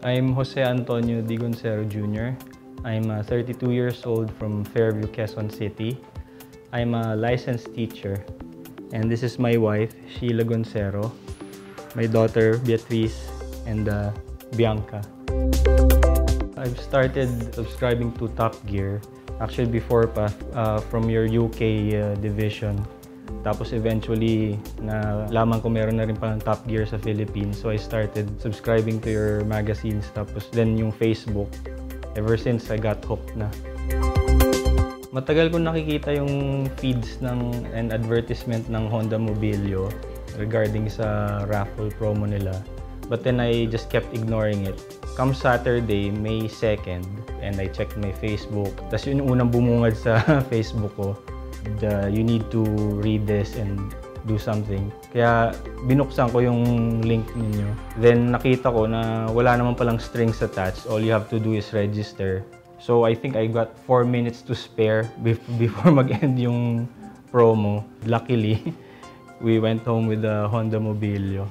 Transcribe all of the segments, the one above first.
I'm Jose Antonio Digoncero Jr. I'm 32 years old from Fairview, Quezon City. I'm a licensed teacher. And this is my wife, Sheila Goncero, my daughter, Beatriz, and Bianca. I've started subscribing to Top Gear, actually before pa, from your UK division. Tapos eventually, nalaman ko meron na rin palang Top Gear sa Philippines. So I started subscribing to your magazines. Tapos then yung Facebook. Ever since, I got hooked na. Matagal ko nakikita yung feeds and advertisement ng Honda Mobilio regarding sa raffle promo nila. But then I just kept ignoring it. Come Saturday, May 2nd, and I checked my Facebook. Tapos yun yung unang bumungad sa Facebook ko. You need to read this and do something. Kaya binuksan ko yung link ninyo. Then nakita ko na wala naman palang strings attached. All you have to do is register. So I think I got 4 minutes to spare before mag-end yung promo. Luckily, we went home with the Honda Mobilio.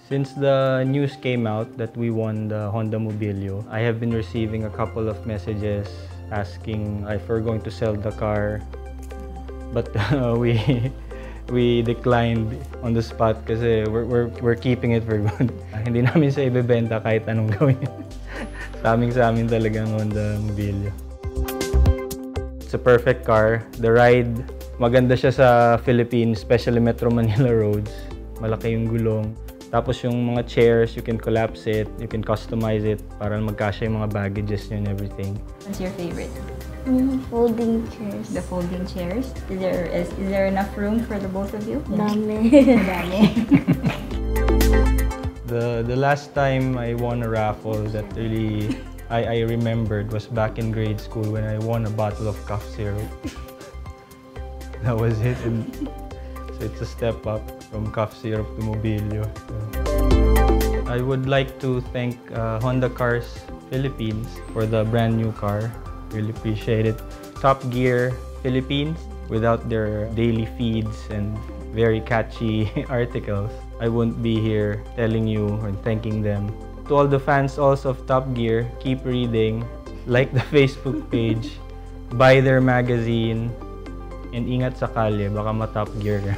Since the news came out that we won the Honda Mobilio, I have been receiving a couple of messages asking if we're going to sell the car. But we declined on the spot kasi we're keeping it for good. Hindi namin siya ibebenta kahit anong gawin. Sa amin talagang Honda Mobilio. It's a perfect car. The ride, maganda siya sa Philippines, especially Metro Manila roads. Malaki yung gulong. Tapos yung mga chairs, you can collapse it, you can customize it para magkasya yung mga baggages nyo and everything. What's your favorite? Folding chairs. The folding chairs. Is there enough room for the both of you? Dami. Dami. The last time I won a raffle that really I remembered was back in grade school when I won a bottle of cough syrup. That was it. And so it's a step up from cough syrup to Mobilio. I would like to thank Honda Cars Philippines for the brand new car. Really appreciate it. Top Gear Philippines, without their daily feeds and very catchy articles, I wouldn't be here telling you and thanking them. To all the fans also of Top Gear, keep reading, like the Facebook page, buy their magazine, and ingat sa kalye, baka ma-Top Gear ka.